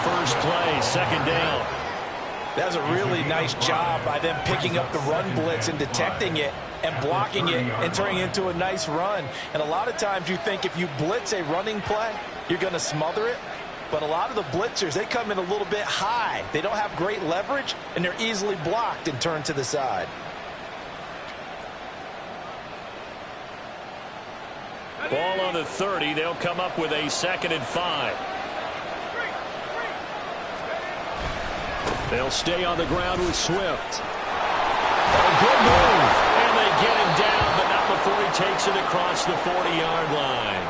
first play, second down. That's a really nice job by them picking up the run blitz and detecting it and blocking it and turning it into a nice run. And a lot of times you think if you blitz a running play, you're going to smother it. But a lot of the blitzers, they come in a little bit high. They don't have great leverage, and they're easily blocked and turned to the side. Ball on the 30. They'll come up with a 2nd and 5. They'll stay on the ground with Swift. A good move. And they get him down, but not before he takes it across the 40-yard line.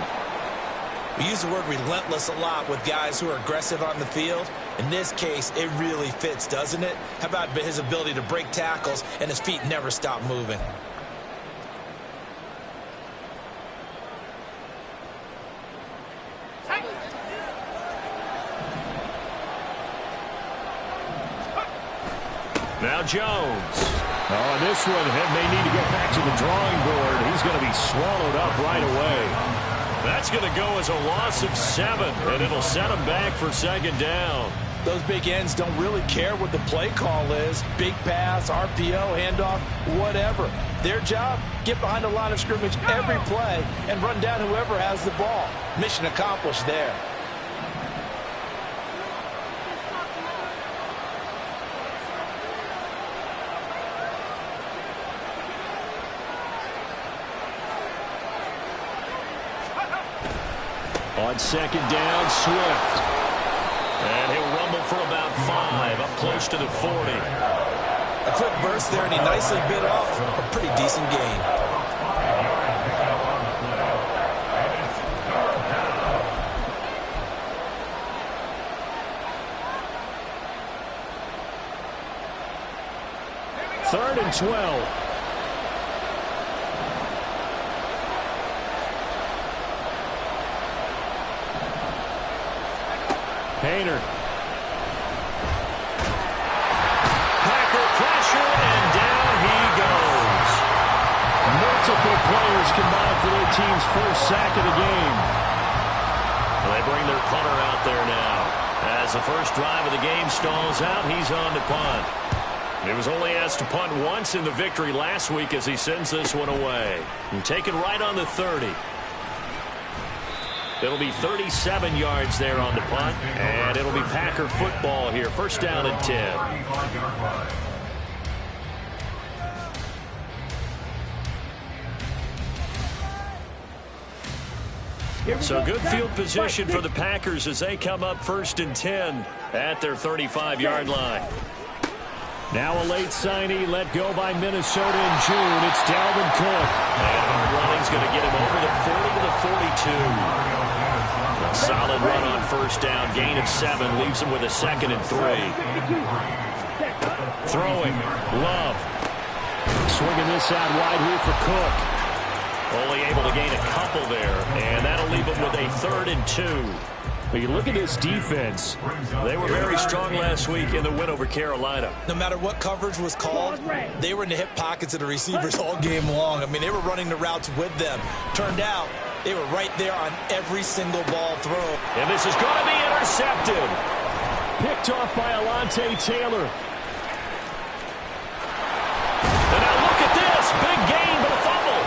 We use the word relentless a lot with guys who are aggressive on the field. In this case, it really fits, doesn't it? How about his ability to break tackles and his feet never stop moving? Now Jones. Oh, this one may need to get back to the drawing board. He's going to be swallowed up right away. That's going to go as a loss of 7, and it'll set him back for 2nd down. Those big ends don't really care what the play call is. Big pass, RPO, handoff, whatever. Their job, get behind the line of scrimmage every play and run down whoever has the ball. Mission accomplished there. On 2nd down, Swift. And he'll rumble for about 5, up close to the 40. A quick burst there, and he nicely bit off a pretty decent gain. Third and 12. Painter. Packer pressure, and down he goes. Multiple players combined for their team's first sack of the game. They bring their punter out there now. As the first drive of the game stalls out, he's on to punt. He was only asked to punt once in the victory last week as he sends this one away. And taken right on the 30. It'll be 37 yards there on the punt, and it'll be Packer football here. First down and 10. So good field position for the Packers as they come up 1st and 10 at their 35-yard line. Now a late signee let go by Minnesota in June. It's Dalvin Cook. And hard running's going to get him over the 40 to the 42. A solid run on first down. Gain of 7 leaves him with a 2nd and 3. Throwing. Love. Swinging this out wide here for Cook. Only able to gain a couple there. And that'll leave him with a 3rd and 2. But you look at this defense. They were very strong last week in the win over Carolina. No matter what coverage was called, they were in the hip pockets of the receivers all game long. I mean, they were running the routes with them. Turned out, they were right there on every single ball throw. And this is going to be intercepted. Picked off by Alontae Taylor. And now look at this. Big gain, but a fumble.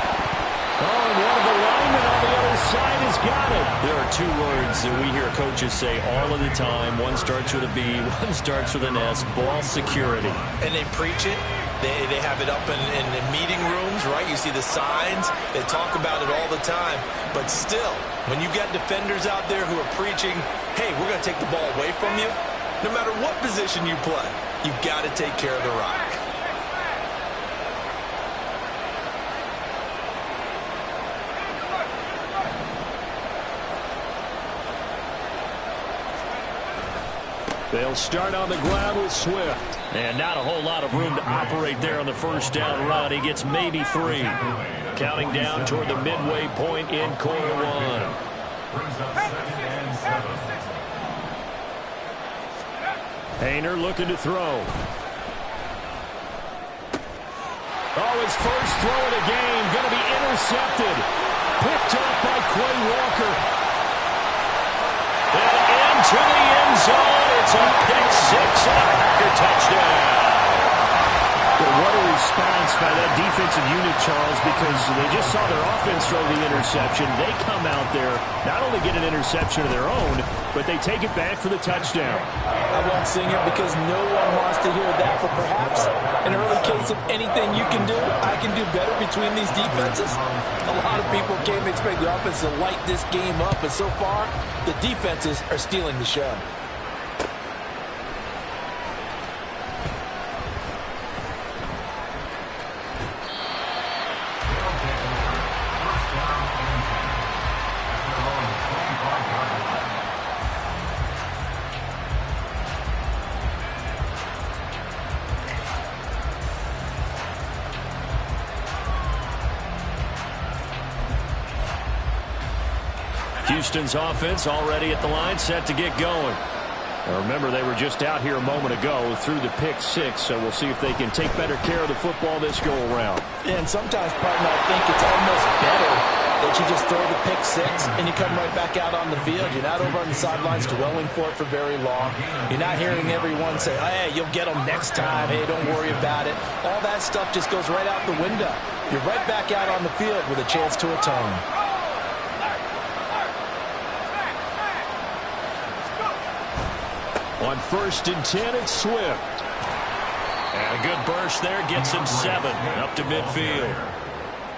Oh, and one of the linemen on the other side has got it. There are 2 words that we hear coaches say all of the time. One starts with a B, one starts with an S. Ball security. And they preach it. They have it up in meeting rooms, right? You see the signs. They talk about it all the time. But still, when you got defenders out there who are preaching, hey, we're going to take the ball away from you, no matter what position you play, you've got to take care of the rock. They'll start on the ground with Swift. And not a whole lot of room to operate there on the first down run. He gets maybe 3. Counting down toward the midway point in quarter 1. Painter looking to throw. Oh, his first throw of the game going to be intercepted. Picked up by Quay Walker. And into the end zone. It's a pick six and a Packer touchdown. Well, what a response by that defensive unit, Charles, because they just saw their offense throw the interception. They come out there, not only get an interception of their own, but they take it back for the touchdown. I won't sing it because no one wants to hear that, but perhaps an early case of anything you can do, I can do better between these defenses. A lot of people came to expect the offense to light this game up, but so far, the defenses are stealing the show. Houston's offense already at the line, set to get going. Now remember, they were just out here a moment ago through the pick six, so we'll see if they can take better care of the football this go-around. Yeah, and sometimes, partner, I think it's almost better that you just throw the pick six and you come right back out on the field. You're not over on the sidelines dwelling for it for very long. You're not hearing everyone say, hey, you'll get them next time. Hey, don't worry about it. All that stuff just goes right out the window. You're right back out on the field with a chance to atone. On 1st and 10, it's Swift. And a good burst there gets him 7 up to midfield.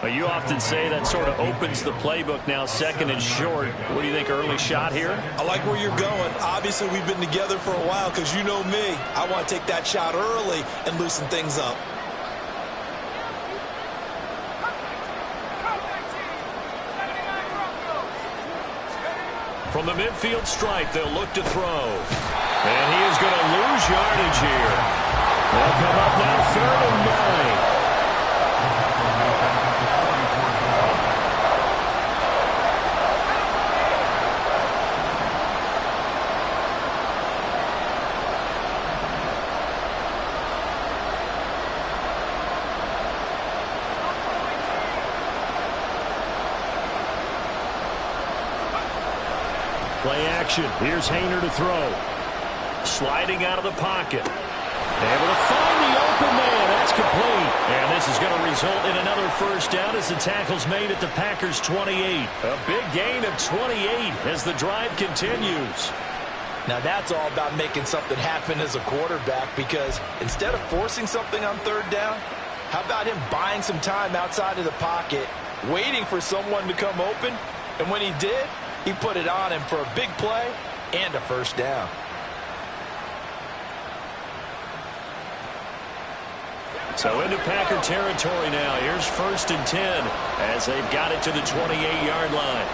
Well, you often say that sort of opens the playbook now, 2nd and short. What do you think, early shot here? I like where you're going. Obviously, we've been together for a while because you know me. I want to take that shot early and loosen things up. From the midfield stripe, they'll look to throw. And he is going to lose yardage here. They'll come up now 3rd and 9. Play action. Here's Haener to throw. Sliding out of the pocket. Able to find the open man. That's complete. And this is going to result in another first down as the tackle's made at the Packers' 28. A big gain of 28 as the drive continues. Now that's all about making something happen as a quarterback, because instead of forcing something on 3rd down, how about him buying some time outside of the pocket, waiting for someone to come open, and when he did, he put it on him for a big play and a first down. So into Packer territory now. Here's 1st and 10 as they've got it to the 28-yard line.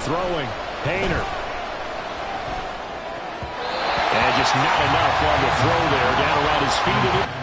Throwing. Haener. And just not enough on the throw there. Down around his feet.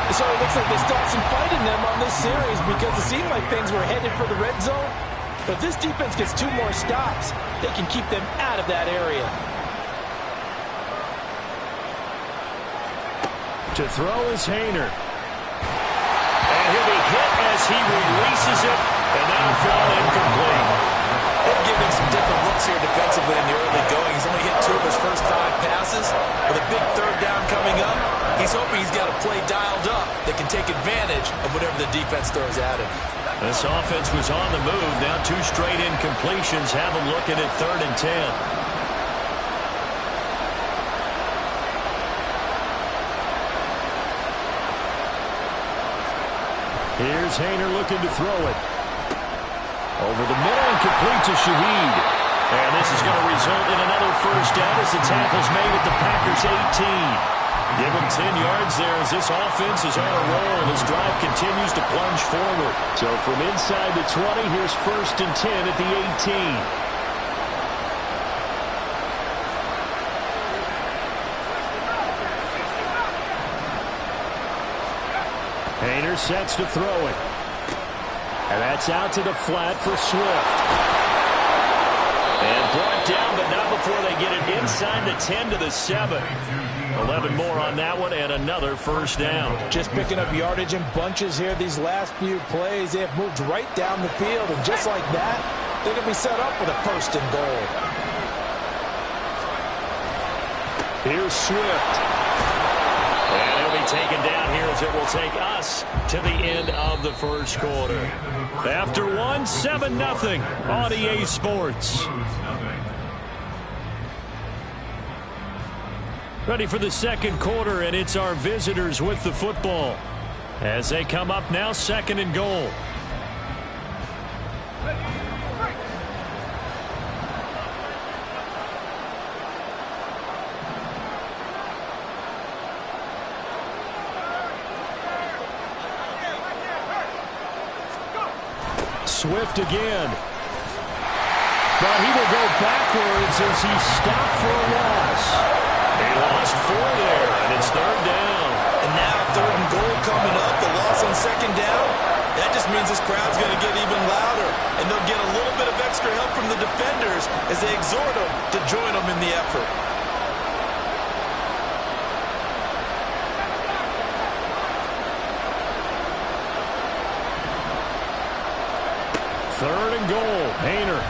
So it looks like they start some fight in them on this series, because it seemed like things were headed for the red zone. But if this defense gets 2 more stops, they can keep them out of that area. To throw is Haener. And he'll be hit as he releases it, and now thrown incomplete. They'll give him some different looks here defensively in the early going. He's only hit 2 of his first 5 passes. With a big 3rd down coming up, he's hoping he's got a play dialed up that can take advantage of whatever the defense throws at him. This offense was on the move. Now 2 straight incompletions have them looking at 3rd and 10. Here's Haener looking to throw it. Over the middle and complete to Shaheed. And this is going to result in another first down as the tackle's made at the Packers' 18. Give him 10 yards there as this offense is on a roll. This drive continues to plunge forward. So from inside the 20, here's 1st and 10 at the 18. Haener sets to throw it. And that's out to the flat for Swift. And brought down, but not before they get it inside the 10 to the 7. 11 more on that one, and another 1st down. Just picking up yardage in bunches here these last few plays. They have moved right down the field, and just like that, they're going to be set up with a 1st and goal. Here's Swift. And he'll be taken down here as it will take us to the end of the 1st quarter. After 1, 7-0 on EA Sports. Ready for the 2nd quarter, and it's our visitors with the football. As they come up now, 2nd and goal. Swift again. But he will go backwards as he's stopped for a loss. They lost 4 there, and it's 3rd down. And now 3rd and goal coming up. The loss on 2nd down. That just means this crowd's going to get even louder. And they'll get a little bit of extra help from the defenders as they exhort them to join them in the effort. Third and goal, Haener.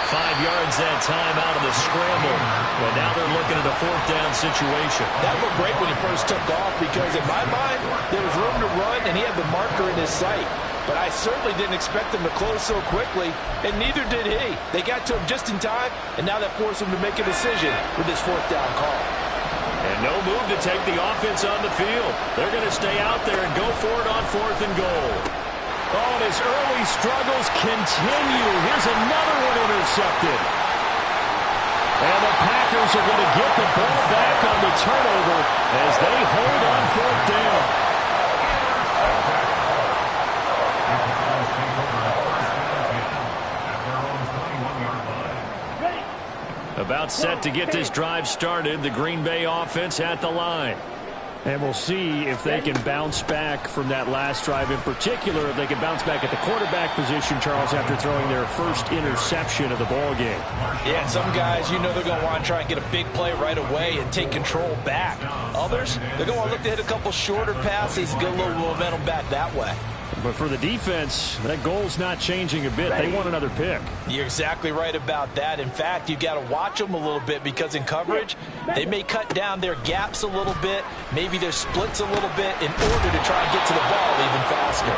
5 yards that time out of the scramble. But now they're looking at a 4th down situation. That looked great when he first took off because in my mind, there was room to run and he had the marker in his sight. But I certainly didn't expect him to close so quickly, and neither did he. They got to him just in time, and now that forced him to make a decision with this 4th down call. And no move to take the offense on the field. They're going to stay out there and go for it on 4th and goal. Oh, and his early struggles continue. Here's another one intercepted. And the Packers are going to get the ball back on the turnover as they hold on 4th down. About set to get this drive started, the Green Bay offense at the line. And we'll see if they can bounce back from that last drive. In particular, if they can bounce back at the quarterback position, Charles, after throwing their first interception of the ball game. Yeah, and some guys, you know they're going to want to try and get a big play right away and take control back. Others, they're going to want to look to hit a couple shorter passes, get a little momentum back that way. But for the defense, that goal's not changing a bit. They want another pick. You're exactly right about that. In fact, you've got to watch them a little bit because in coverage, they may cut down their gaps a little bit, maybe their splits a little bit in order to try and get to the ball even faster.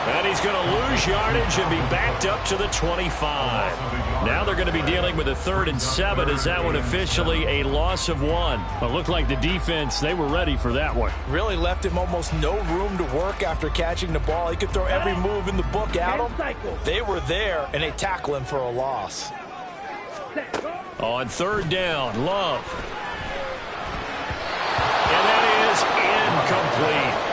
And he's going to lose yardage and be backed up to the 25. Now they're going to be dealing with a 3rd and 7 as that one officially a loss of 1. It looked like the defense, they were ready for that one. Really left him almost no room to work after catching the ball. He could throw every move in the book at him. They were there, and they tackle him for a loss. On 3rd down, Love. And that is incomplete.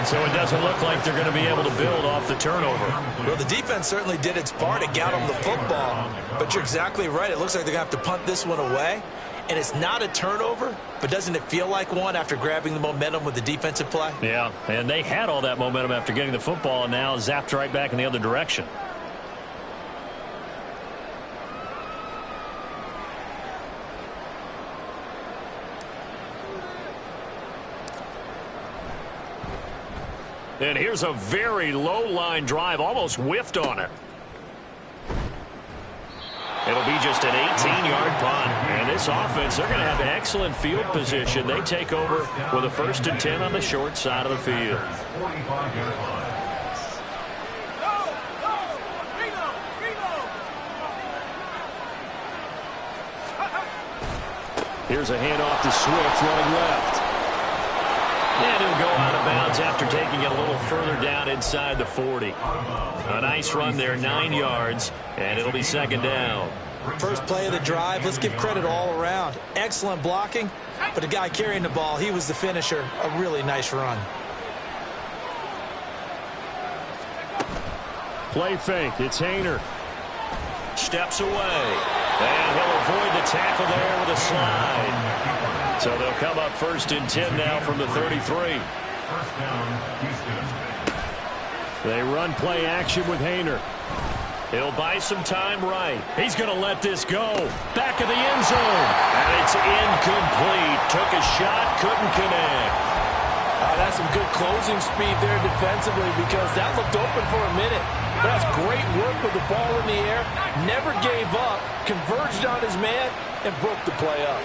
So it doesn't look like they're going to be able to build off the turnover. Well, the defense certainly did its part to get them the football. But you're exactly right. It looks like they're going to have to punt this one away. And it's not a turnover, but doesn't it feel like one after grabbing the momentum with the defensive play? Yeah, and they had all that momentum after getting the football and now zapped right back in the other direction. And here's a very low-line drive, almost whiffed on it. It'll be just an 18-yard punt. And this offense, they're going to have excellent field position. They take over with a 1st and 10 on the short side of the field. Here's a handoff to Swift running left. And he'll go out of bounds after taking it a little further down inside the 40. A nice run there, 9 yards, and it'll be 2nd down. First play of the drive, let's give credit all around. Excellent blocking, but the guy carrying the ball, he was the finisher. A really nice run. Play fake. It's Haener. Steps away. And he'll avoid the tackle there with a slide. So they'll come up 1st and 10 now from the 33. They run play action with Haener. He'll buy some time right. He's going to let this go. Back of the end zone. And it's incomplete. Took a shot, couldn't connect. That's some good closing speed there defensively because that looked open for a minute. That's great work with the ball in the air. Never gave up, converged on his man, and broke the play up.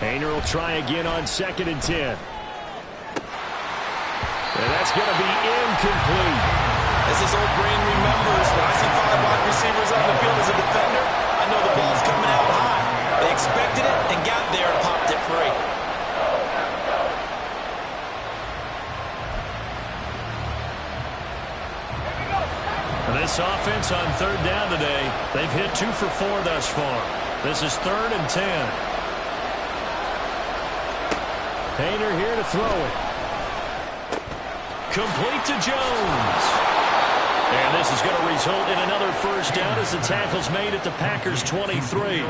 Haener will try again on 2nd and 10. And that's going to be incomplete. As his old brain remembers, when I see 5 wide receivers on the field as a defender, I know the ball's coming out high. They expected it and got there and popped it free. This offense on 3rd down today, they've hit 2 for 4 thus far. This is 3rd and 10. Haener here to throw it. Complete to Jones. And this is going to result in another 1st down as the tackle's made at the Packers' 23.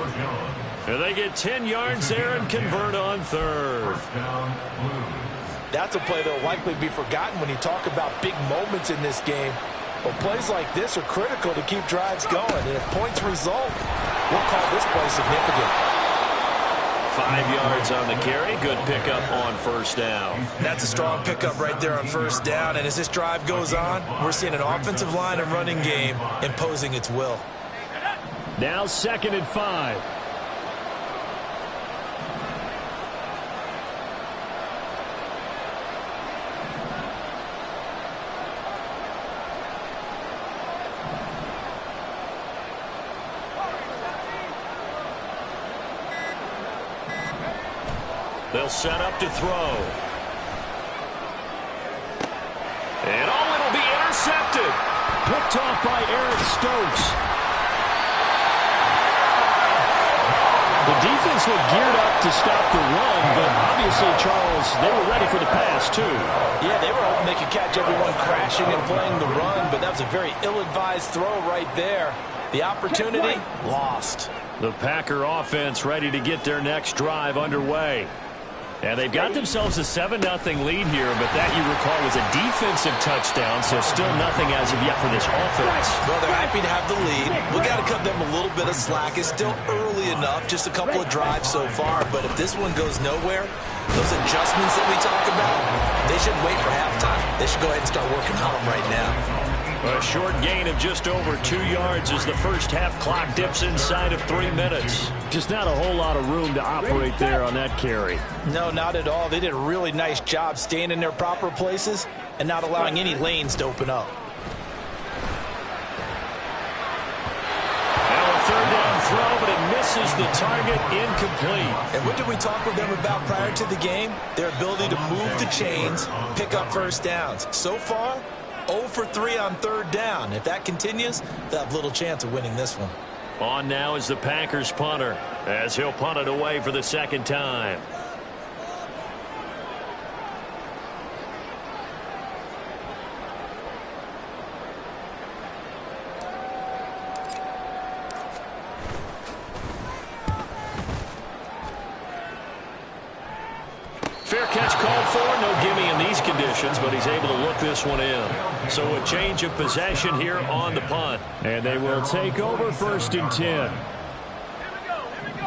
And they get 10 yards there and convert on 3rd. That's a play that will likely be forgotten when you talk about big moments in this game. But plays like this are critical to keep drives going. And if points result, we'll call this play significant. 5 yards on the carry. Good pickup on 1st down. That's a strong pickup right there on 1st down. And as this drive goes on, we're seeing an offensive line and running game imposing its will. Now 2nd and 5. They'll set up to throw. And it'll be intercepted. Picked off by Eric Stokes. The defense looked geared up to stop the run, but obviously, Charles, they were ready for the pass, too. Yeah, they were hoping they could catch everyone crashing and playing the run, but that was a very ill-advised throw right there. The opportunity, lost. The Packer offense ready to get their next drive underway. And they've got themselves a 7-0 lead here, but that, you recall, was a defensive touchdown, so still nothing as of yet for this offense. Well, they're happy to have the lead. We got to cut them a little bit of slack. It's still early enough, just a couple of drives so far, but if this one goes nowhere, those adjustments that we talk about, they should wait for halftime. They should go ahead and start working on them right now. A short gain of just over 2 yards as the first half clock dips inside of 3 minutes. Just not a whole lot of room to operate there on that carry. No, not at all. They did a really nice job staying in their proper places and not allowing any lanes to open up. Now a 3rd down throw, but it misses the target, incomplete. And what did we talk with them about prior to the game? Their ability to move the chains, pick up 1st downs. So far, 0 for 3 on 3rd down. If that continues, they'll have little chance of winning this one. On now is the Packers punter, as he'll punt it away for the 2nd time. Fair catch called for. No gimme in these conditions, but he's able to look this one in. So a change of possession here on the punt. And they will take over 1st and 10.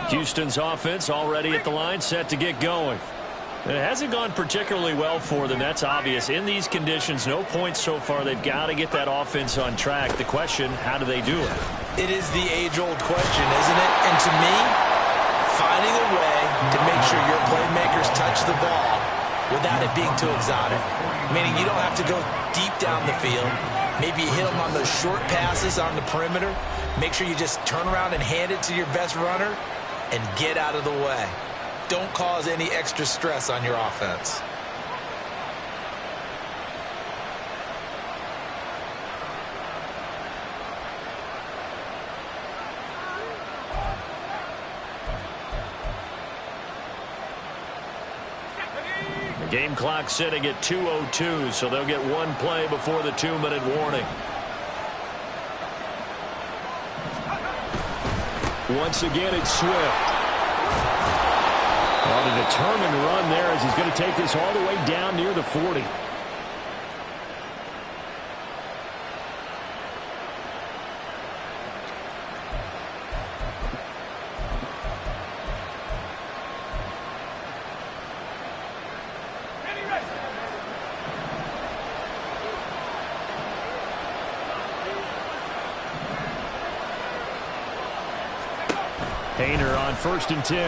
Houston's offense already at the line, set to get going. And it hasn't gone particularly well for them. That's obvious. In these conditions, no points so far. They've got to get that offense on track. The question, how do they do it? It is the age-old question, isn't it? And to me, finding a way to make sure your playmakers touch the ball without it being too exotic. Meaning you don't have to go deep down the field. Maybe you hit them on those short passes on the perimeter. Make sure you just turn around and hand it to your best runner and get out of the way. Don't cause any extra stress on your offense. Game clock sitting at 2:02, so they'll get one play before the 2-minute warning. Once again, it's Swift. On a determined run there as he's going to take this all the way down near the 40. Hayner on 1st and 10.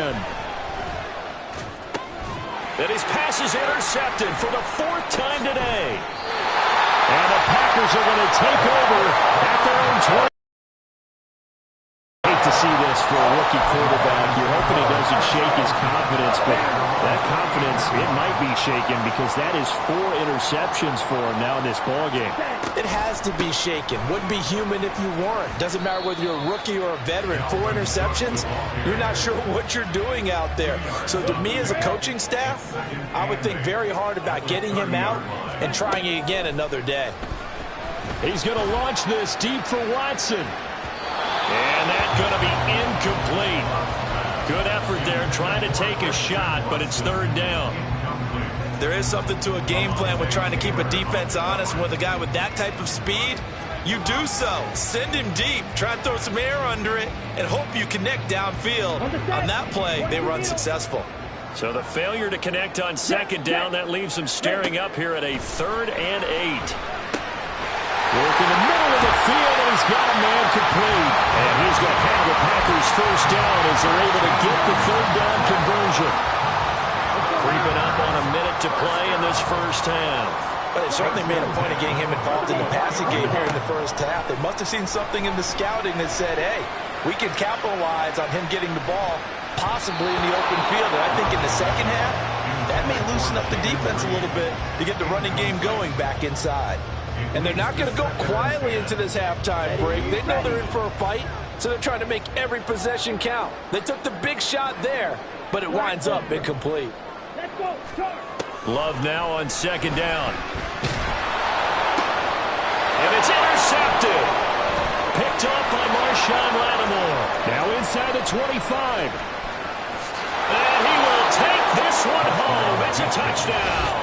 And his pass is intercepted for the 4th time today. And the Packers are going to take over at their own 20. Hate to see this for a rookie quarterback. You're hoping it doesn't shake his confidence, but that confidence, it might be shaken because that is 4 interceptions for him now in this ballgame. It has to be shaken. Wouldn't be human if you weren't. Doesn't matter whether you're a rookie or a veteran. 4 interceptions, you're not sure what you're doing out there. So to me as a coaching staff, I would think very hard about getting him out and trying it again another day. He's going to launch this deep for Watson. And that's going to be incomplete. Good effort there trying to take a shot, but it's 3rd down. There is something to a game plan with trying to keep a defense honest. With a guy with that type of speed, you do so. Send him deep. Try and throw some air under it and hope you connect downfield. On that play, they were unsuccessful. So the failure to connect on 2nd down, that leaves them staring up here at a 3rd and 8. Work in the middle of the field, and he's got a man complete. And he's going to have the Packers 1st down as they're able to get the 3rd down conversion. Creeping up on a minute to play in this 1st half. But they certainly made a point of getting him involved in the passing game here in the 1st half. They must have seen something in the scouting that said, hey, we can capitalize on him getting the ball possibly in the open field. And I think in the 2nd half, that may loosen up the defense a little bit to get the running game going back inside. And they're not going to go quietly into this halftime break. They know they're in for a fight, so they're trying to make every possession count. They took the big shot there, but it winds up incomplete. Love now on 2nd down. And it's intercepted. Picked up by Marshawn Lattimore. Now inside the 25. And he will take this one home. It's a touchdown.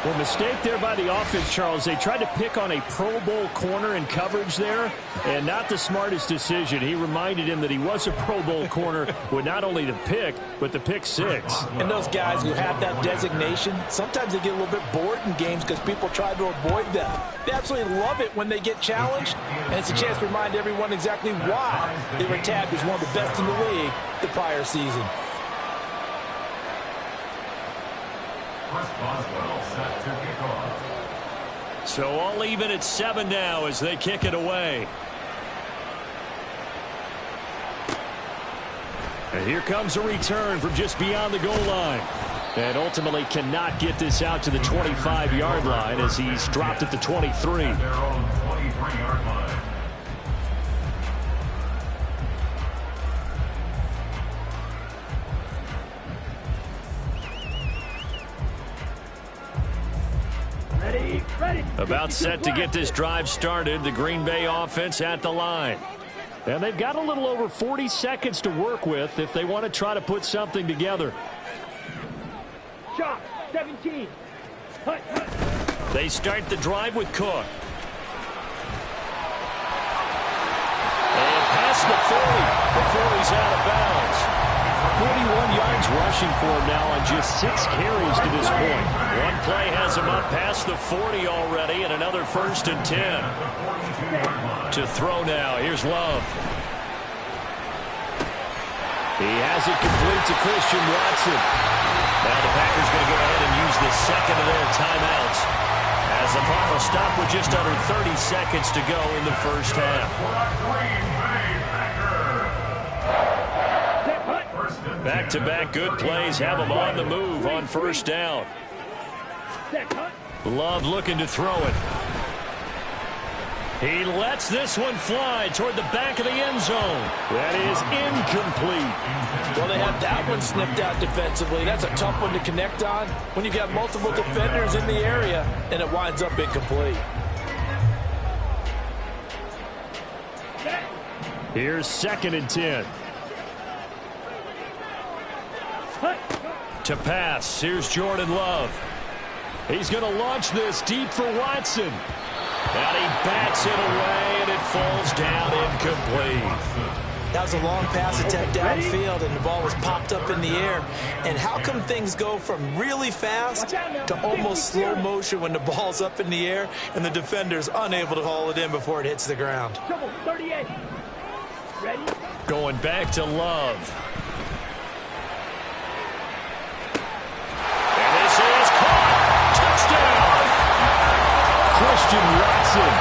Well, mistake there by the offense, Charles. They tried to pick on a Pro Bowl corner in coverage there, and not the smartest decision. He reminded him that he was a Pro Bowl corner with not only the pick, but the pick 6. And those guys who have that designation, sometimes they get a little bit bored in games because people try to avoid them. They absolutely love it when they get challenged, and it's a chance to remind everyone exactly why they were tagged as one of the best in the league the prior season. So all even at 7 now as they kick it away. And here comes a return from just beyond the goal line. And ultimately cannot get this out to the 25-yard line as he's dropped at the 23. About set to get this drive started. The Green Bay offense at the line. And they've got a little over 40 seconds to work with if they want to try to put something together. Shot, 17. They start the drive with Cook. And past the 40 before he's out of bounds. 41 yards rushing for him now on just 6 carries to this point. One play has him up past the 40 already, and another 1st and 10. To throw now. Here's Love. He has it complete to Christian Watson. Now the Packers going to go ahead and use the second of their timeouts as As the clock will stop with just under 30 seconds to go in the first half. Back-to-back good plays have them on the move on first down. Love looking to throw it. He lets this one fly toward the back of the end zone. That is incomplete. Well, they had that one snipped out defensively. That's a tough one to connect on when you've got multiple defenders in the area, and it winds up incomplete. Here's 2nd and 10. To pass, here's Jordan Love. He's going to launch this deep for Watson. And he bats it away, and it falls down incomplete. That was a long pass attempt downfield, and the ball was popped up in the air. And how come things go from really fast to almost slow motion when the ball's up in the air and the defender's unable to haul it in before it hits the ground? Going back to Love. And this is caught. Touchdown. Christian Watson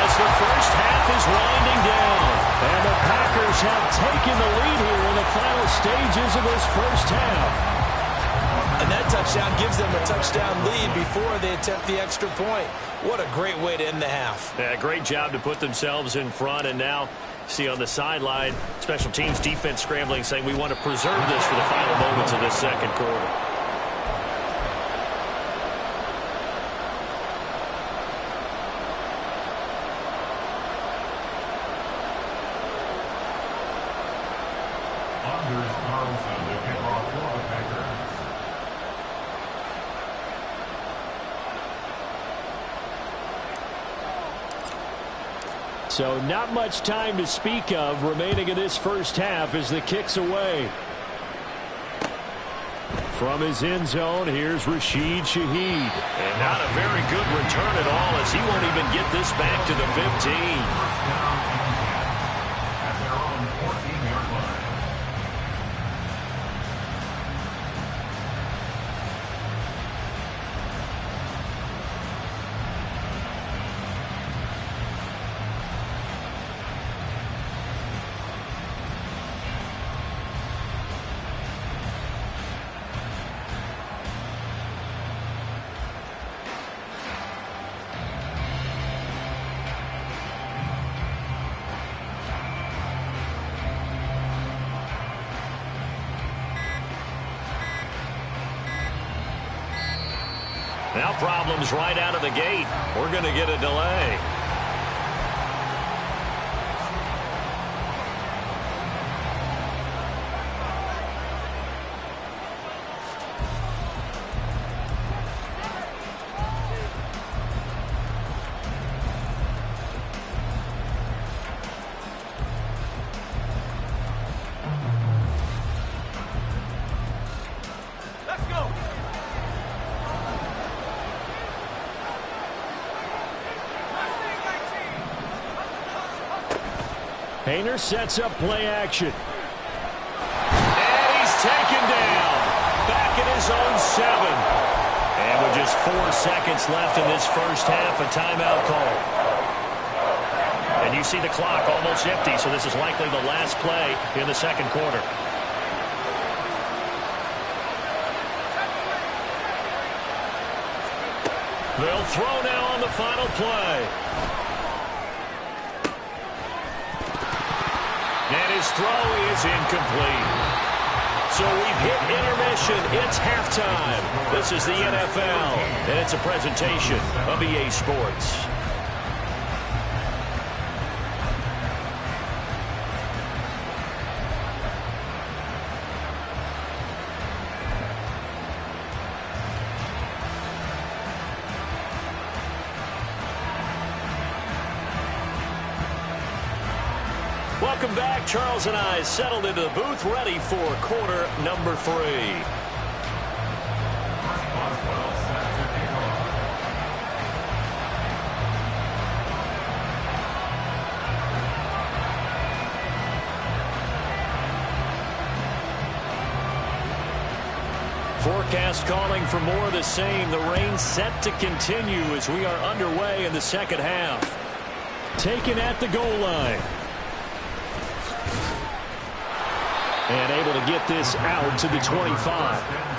as the first half is winding down. And the Packers have taken the lead here in the final stages of this first half. And that touchdown gives them a touchdown lead before they attempt the extra point. What a great way to end the half. Yeah, great job to put themselves in front, and now see on the sideline, special teams defense scrambling, saying we want to preserve this for the final moments of this second quarter. So not much time to speak of remaining in this first half as the kick's away. From his end zone, here's Rashid Shaheed. And not a very good return at all as he won't even get this back to the 15. Now problems right out of the gate. We're going to get a delay. Hayner sets up play action. And he's taken down. Back in his own 7. And with just 4 seconds left in this first half, a timeout call. And you see the clock almost empty, so this is likely the last play in the second quarter. They'll throw now on the final play. And his throw is incomplete. So we've hit intermission. It's halftime. This is the NFL, and it's a presentation of EA Sports. Welcome back. Charles and I settled into the booth, ready for quarter number 3. For forecast calling for more of the same. The rain set to continue as we are underway in the second half. Taken at the goal line. And able to get this out to the 25.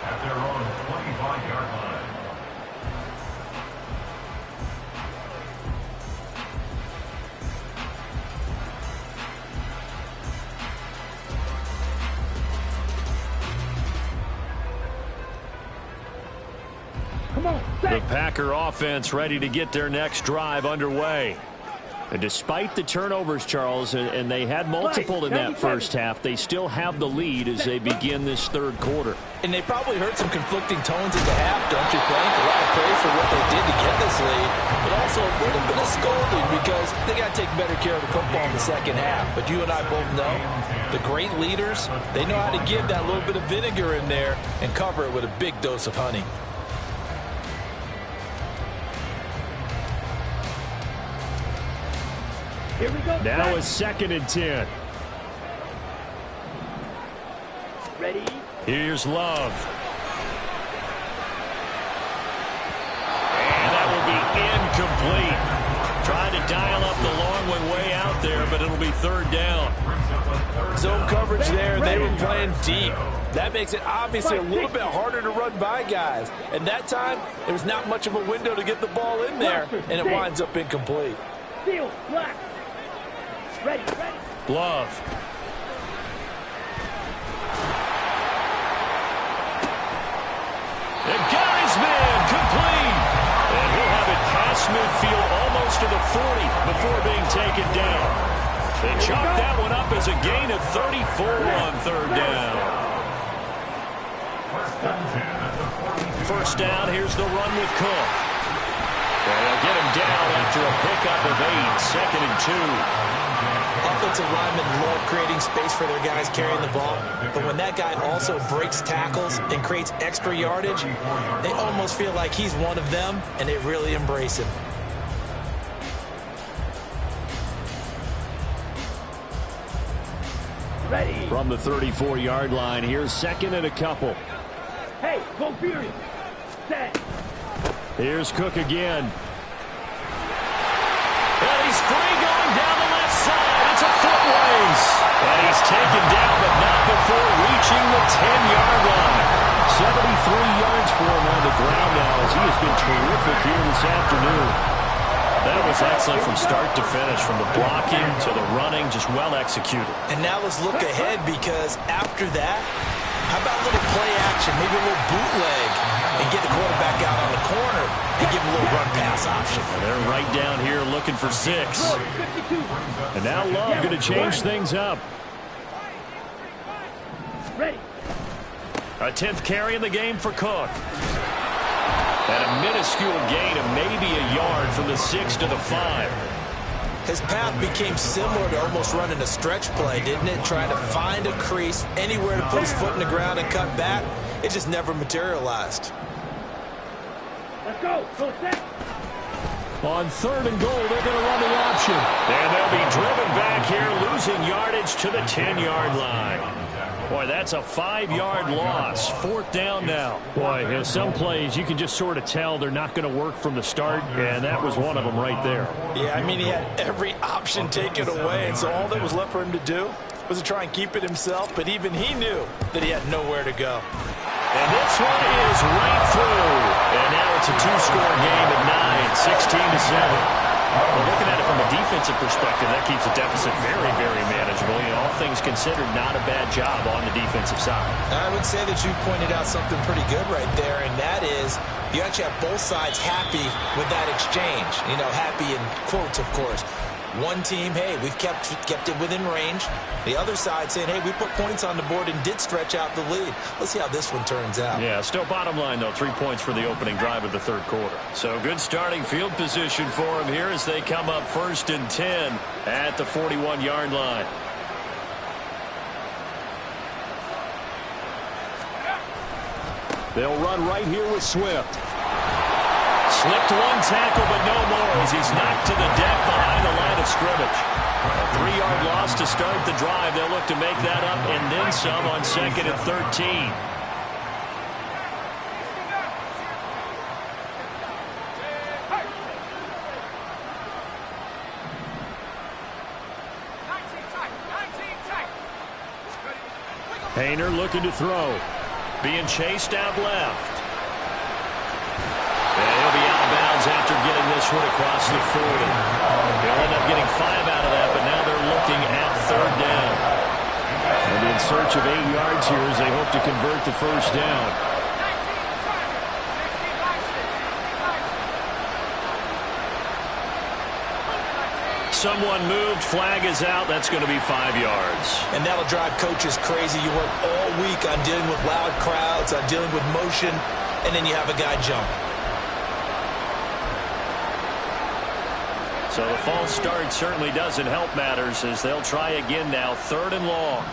At their own 25-yard line. The Packer offense ready to get their next drive underway. And despite the turnovers, Charles, and they had multiple in that first half, they still have the lead as they begin this third quarter. And they probably heard some conflicting tones at the half, don't you think? A lot of praise for what they did to get this lead, but also a little bit of scolding because they got to take better care of the football in the second half. But you and I both know the great leaders, they know how to give that little bit of vinegar in there and cover it with a big dose of honey. Here we go. Now it's 2nd and 10. Ready? Here's Love. And that will be incomplete. Trying to dial up the long one way out there, but it'll be 3rd down. Zone coverage there. They were playing deep. That makes it obviously a little bit harder to run by guys. And that time, there was not much of a window to get the ball in there, and it winds up incomplete. Seal, black. Ready, ready. Love. And Geisman complete. And he'll have it past midfield almost to the 40 before being taken down. They chalk that one up as a gain of 34 on 3rd down. First down, here's the run with Cook. And they'll get him down after a pickup of 8, 2nd and 2. Offensive linemen love creating space for their guys carrying the ball, but when that guy also breaks tackles and creates extra yardage, they almost feel like he's one of them, and they really embrace him. Ready. From the 34-yard line, here's 2nd and a couple. Hey, go period. Set. Here's Cook again. And he's free going down the left side. It's a foot race. And he's taken down, but not before reaching the 10-yard line. 73 yards for him on the ground now, as he has been terrific here this afternoon. That was excellent from start to finish, from the blocking to the running, just well executed. And now let's look ahead, because after that, how about a little play action, maybe a little bootleg, and get the quarterback out on the corner and give him a little run-pass option. And they're right down here looking for 6. And now Love going to change things up. Ready. A 10th carry in the game for Cook. And a minuscule gain of maybe a yard from the 6 to the 5. His path became similar to almost running a stretch play, didn't it? Trying to find a crease, anywhere to put his foot in the ground and cut back. It just never materialized. Let's go. Go set. On 3rd and goal, they're going to run the option. And they'll be driven back here, losing yardage to the 10-yard line. Boy, that's a 5-yard loss. 4th down now. Boy, some plays you can just sort of tell they're not going to work from the start, and that was one of them right there. Yeah, I mean, he had every option taken away, and so all that was left for him to do was to try and keep it himself, but even he knew that he had nowhere to go. And this one is right through. And now it's a 2-score game at 9, 16-7. Well, looking at it from a defensive perspective, that keeps the deficit very, very manageable. You know, all things considered, not a bad job on the defensive side. I would say that you pointed out something pretty good right there, and that is you actually have both sides happy with that exchange. You know, happy in quotes, of course. One team, hey, we've kept it within range. The other side saying, hey, we put points on the board and did stretch out the lead. Let's see how this one turns out. Yeah, still bottom line, though, 3 points for the opening drive of the 3rd quarter. So good starting field position for them here as they come up 1st and 10 at the 41-yard line. They'll run right here with Swift. Slipped one tackle, but no more as he's knocked to the deck behind the line of scrimmage. A 3-yard loss to start the drive. They'll look to make that up and then some on 2nd and 13. Hayner looking to throw. Being chased out left. And he'll be out of bounds after getting this one across the 40. They'll end up getting 5 out of that, but now they're looking at 3rd down. And in search of 8 yards here as they hope to convert the 1st down. Someone moved, flag is out, that's going to be 5 yards. And that'll drive coaches crazy. You work all week on dealing with loud crowds, on dealing with motion, and then you have a guy jump. So the false start certainly doesn't help matters as they'll try again now, 3rd and long.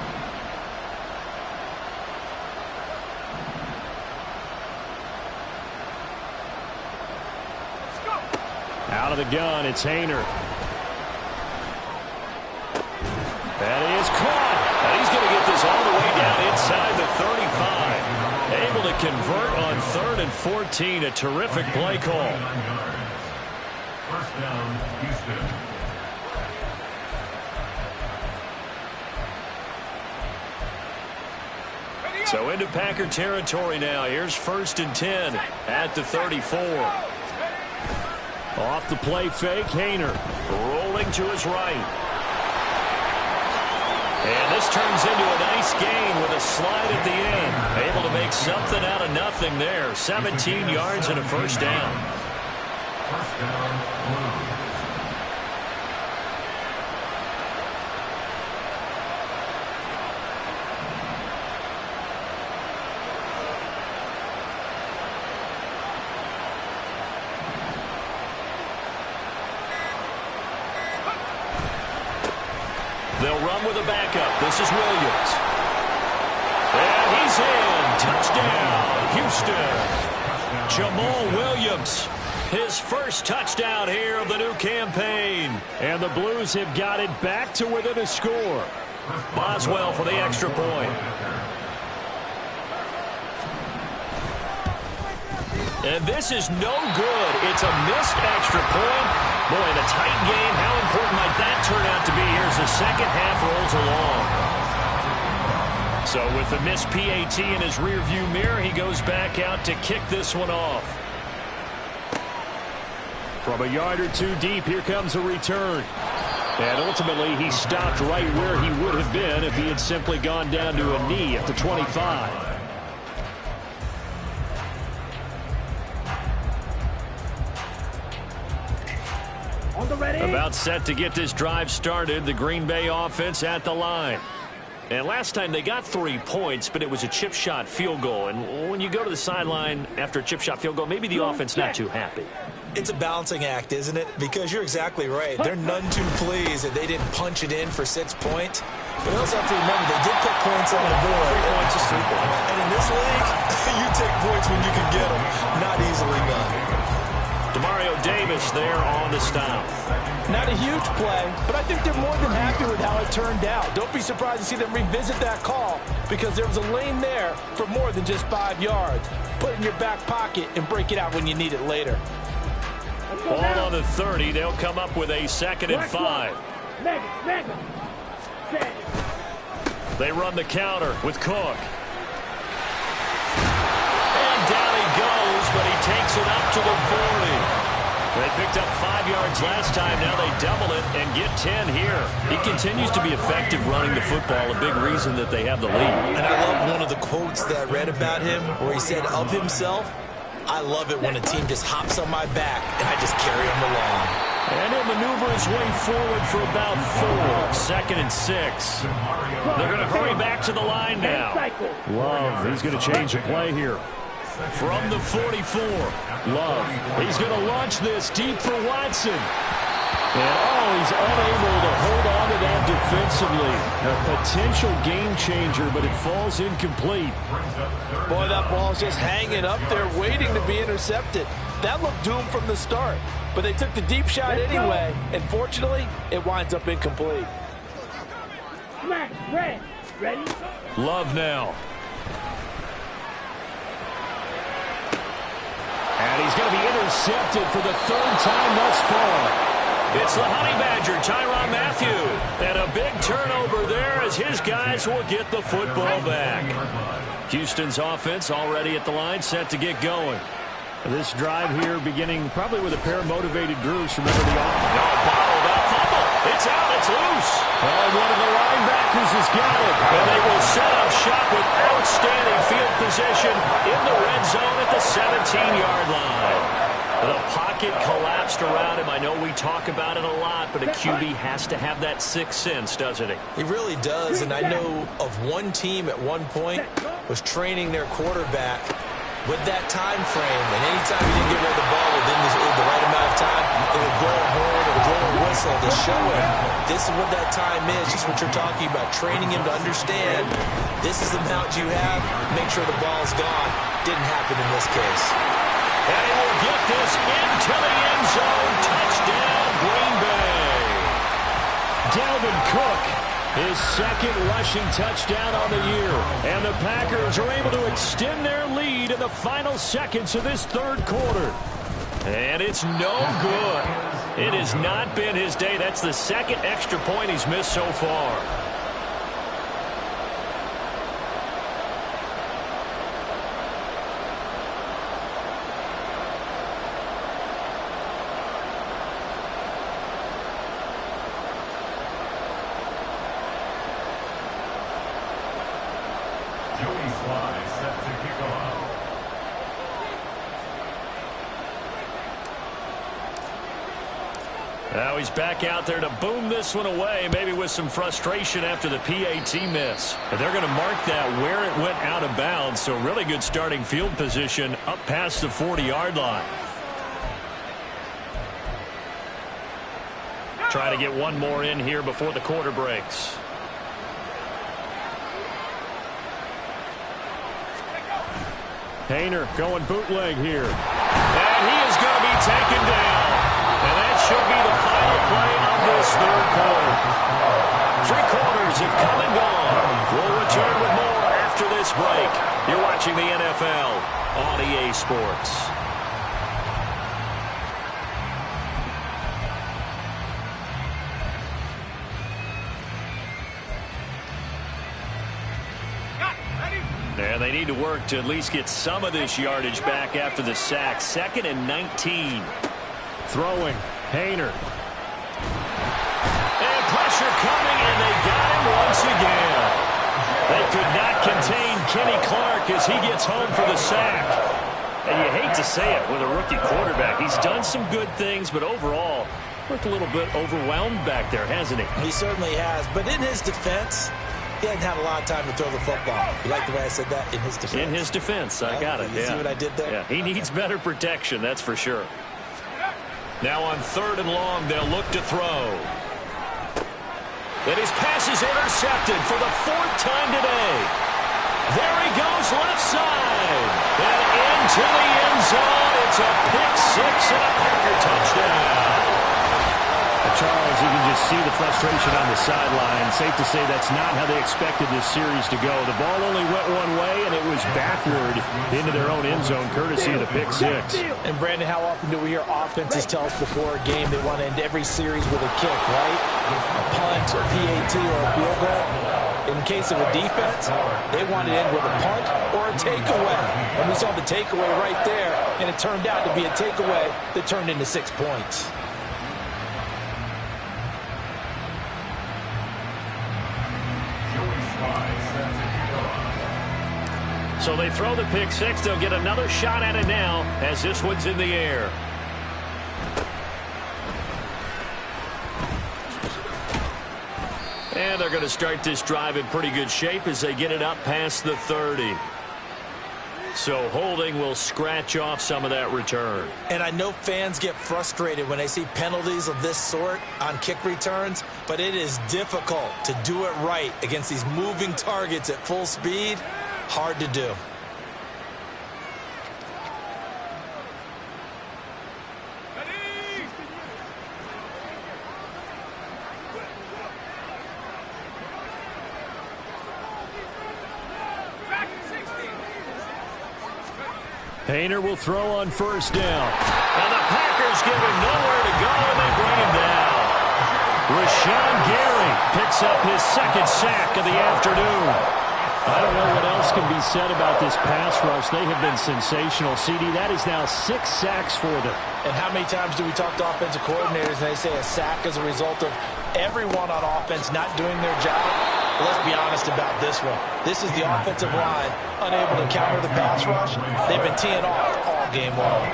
Out of the gun, it's Hayner. And he is caught. And he's going to get this all the way down inside the 35. Able to convert on 3rd and 14. A terrific play call. 1st down, Houston. So into Packer territory now. Here's 1st and 10 at the 34. Off the play fake, Hayner rolling to his right. And this turns into a nice gain with a slide at the end. Able to make something out of nothing there. 17 yards and a 1st down. 1st down, Blues. They'll run with a backup. This is Williams. And he's in. Touchdown, Houston. Jamal Williams, his first touchdown here of the new campaign. And the Blues have got it back to within a score. Boswell for the extra point. And this is no good. It's a missed extra point. Boy, in a tight game, how important might that turn out to be here as the second half rolls along? So with the missed PAT in his rearview mirror, he goes back out to kick this one off. From a yard or two deep, here comes a return. And ultimately, he stopped right where he would have been if he had simply gone down to a knee at the 25. About set to get this drive started, the Green Bay offense at the line. And last time they got 3 points, but it was a chip shot field goal. And when you go to the sideline after a chip shot field goal, maybe the offense not too happy. It's a balancing act, isn't it? Because you're exactly right. They're none too pleased that they didn't punch it in for 6 points. But you also have to remember, they did put points on the board. 3 points is 3 points. And in this league, you take points when you can get them. Not easily done. Demario Davis there on the stop. Not a huge play, but I think they're more than happy with how it turned out. Don't be surprised to see them revisit that call because there was a lane there for more than just 5 yards. Put it in your back pocket and break it out when you need it later. Ball on the 30. They'll come up with a 2nd and 5. They run the counter with Cook. And down he goes, but he takes it up to the 40. They picked up 5 yards last time. Now they double it and get 10 here. He continues to be effective running the football, a big reason that they have the lead. And I love one of the quotes that I read about him where he said of himself, I love it when a team just hops on my back and I just carry them along. And he'll maneuver his way forward for about 4. 2nd and 6. They're going to hurry back to the line now. Love, he's going to change the play here. From the 44, Love. He's going to launch this deep for Watson. And, he's unable to hold on to that defensively. A potential game changer, but it falls incomplete. Boy, that ball's just hanging up there waiting to be intercepted. That looked doomed from the start, but they took the deep shot anyway, and fortunately, it winds up incomplete. Ready? Love now. And he's going to be intercepted for the 3rd time thus far. It's the Honey Badger, Tyrann Mathieu. And a big turnover there as his guys will get the football back. Houston's offense already at the line, set to get going. This drive here beginning probably with a pair of motivated groups. Remember the bottled up fumble. It's out. It's loose. Oh, one of the linebackers has got it. And they will set up shop with outstanding field position in the red zone at the 17-yard line. The pocket collapsed around him. I know we talk about it a lot, but a QB has to have that 6th sense, doesn't he? He really does, and I know of one team at one point was training their quarterback with that time frame, and anytime he didn't get rid of the ball within the right amount of time, they would blow a horn or blow a whistle to show him this is what that time is, just what you're talking about, training him to understand this is the amount you have, make sure the ball's gone. Didn't happen in this case. And he will get this into the end zone. Touchdown, Green Bay. Dalvin Cook, his 2nd rushing touchdown on the year. And the Packers are able to extend their lead in the final seconds of this 3rd quarter. And it's no good. It has not been his day. That's the 2nd extra point he's missed so far. Joey Sly set to kick off. Now he's back out there to boom this one away, maybe with some frustration after the PAT miss. And they're going to mark that where it went out of bounds, so really good starting field position up past the 40-yard line. Try to get one more in here before the quarter breaks. Hayner going bootleg here. And he is going to be taken down. And that should be the final play of this 3rd quarter. 3 quarters have come and gone. We'll return with more after this break. You're watching the NFL on EA Sports. And they need to work to at least get some of this yardage back after the sack. 2nd and 19. Throwing. Haener. And pressure coming, and they got him once again. They could not contain Kenny Clark as he gets home for the sack. And you hate to say it with a rookie quarterback. He's done some good things, but overall, looked a little bit overwhelmed back there, hasn't he? He certainly has. But in his defense, he hasn't had a lot of time to throw the football. You like the way I said that? In his defense. In his defense. I got it. You see what I did there? Yeah, he needs better protection, that's for sure. Now on 3rd and long, they'll look to throw. And his pass is intercepted for the 4th time today. There he goes, left side. And into the end zone. It's a pick 6 and a Packer touchdown. Charles, you can just see the frustration on the sideline. Safe to say that's not how they expected this series to go. The ball only went one way, and it was backward into their own end zone, courtesy of the pick 6. And, Brandon, how often do we hear offenses tell us before a game they want to end every series with a kick, right? A punt, a PAT, or a field goal. In the case of a defense, they want to end with a punt or a takeaway. And we saw the takeaway right there, and it turned out to be a takeaway that turned into 6 points. So they throw the pick 6. They'll get another shot at it now as this one's in the air. And they're going to start this drive in pretty good shape as they get it up past the 30. So holding will scratch off some of that return. And I know fans get frustrated when they see penalties of this sort on kick returns, but it is difficult to do it right against these moving targets at full speed. Hard to do. Haener will throw on 1st down. And the Packers give him nowhere to go, and they bring him down. Rashawn Gary picks up his 2nd sack of the afternoon. I don't know what else can be said about this pass rush. They have been sensational. CD, that is now 6 sacks for them. And how many times do we talk to offensive coordinators and they say a sack is a result of everyone on offense not doing their job? But let's be honest about this one. This is the offensive line unable to counter the pass rush. They've been teeing off all game long.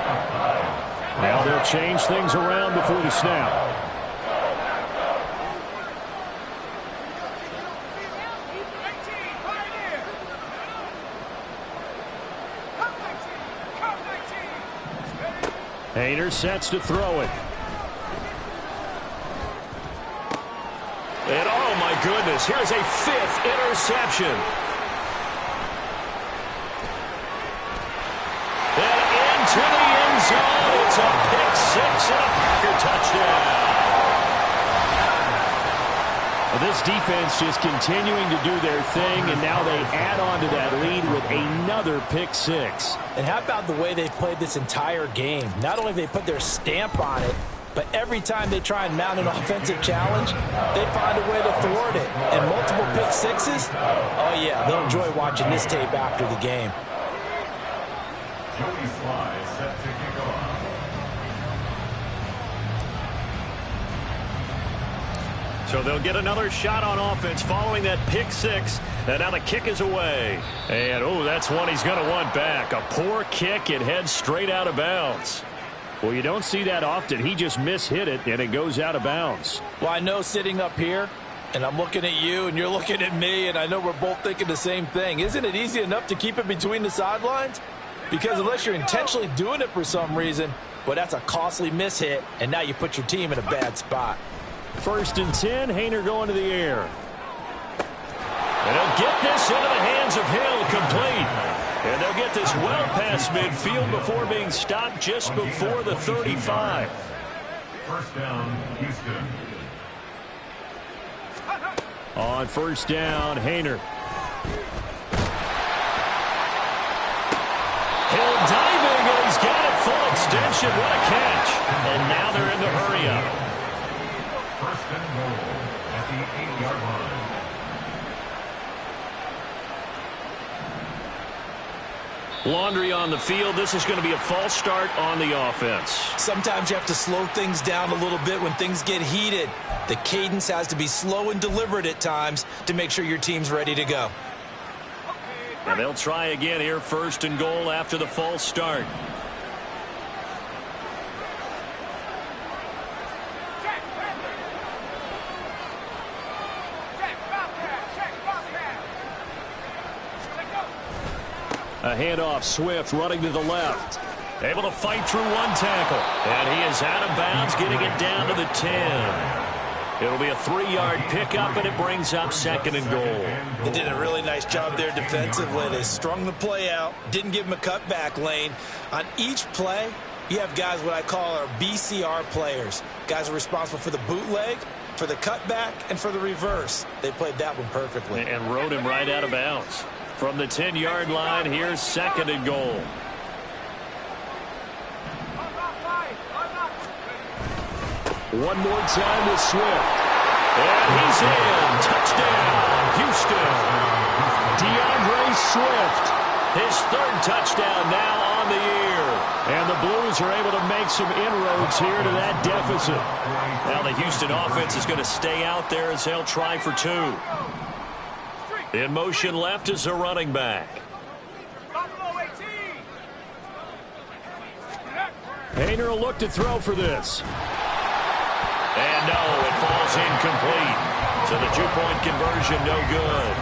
Now they'll change things around before the snap. Haener sets to throw it. And oh my goodness, here's a 5th interception. And into the end zone, it's a pick 6 and a Packer touchdown. This defense just continuing to do their thing, and now they add on to that lead with another pick 6. And how about the way they've played this entire game? Not only have they put their stamp on it, but every time they try and mount an offensive challenge, they find a way to thwart it. And multiple pick 6s, oh yeah, they'll enjoy watching this tape after the game. Joey Sly set to kick off. So they'll get another shot on offense following that pick 6. And now the kick is away. And, oh, that's one he's going to want back. A poor kick. It heads straight out of bounds. Well, you don't see that often. He just mishit it, and it goes out of bounds. Well, I know sitting up here, and I'm looking at you, and you're looking at me, and I know we're both thinking the same thing. Isn't it easy enough to keep it between the sidelines? Because unless you're intentionally doing it for some reason, well, that's a costly mishit, and now you put your team in a bad spot. 1st and 10, Haener going to the air. And he'll get this into the hands of Hill, complete. And they'll get this well past midfield before being stopped just before the 35. 1st down, Houston. On 1st down, Haener. Hill diving, and he's got it full extension. What a catch. And now they're in the hurry up. 1st and goal at the 8-yard line. Laundry on the field. This is going to be a false start on the offense. Sometimes you have to slow things down a little bit when things get heated. The cadence has to be slow and deliberate at times to make sure your team's ready to go. And they'll try again here, 1st and goal after the false start. A handoff, Swift running to the left. Able to fight through one tackle. And he is out of bounds, getting it down to the 10. It'll be a 3-yard pickup, and it brings up 2nd and goal. They did a really nice job there defensively. They strung the play out, didn't give him a cutback lane. On each play, you have guys what I call our BCR players. Guys are responsible for the bootleg, for the cutback, and for the reverse. They played that one perfectly. And rode him right out of bounds. From the 10-yard line, here's 2nd and goal. One more time with Swift. And he's in. Touchdown, Houston. DeAndre Swift. His 3rd touchdown now on the year. And the Blues are able to make some inroads here to that deficit. Now the Houston offense is going to stay out there as they'll try for 2. In motion left is a running back. Haener will look to throw for this. And no, it falls incomplete. So the 2-point conversion no good.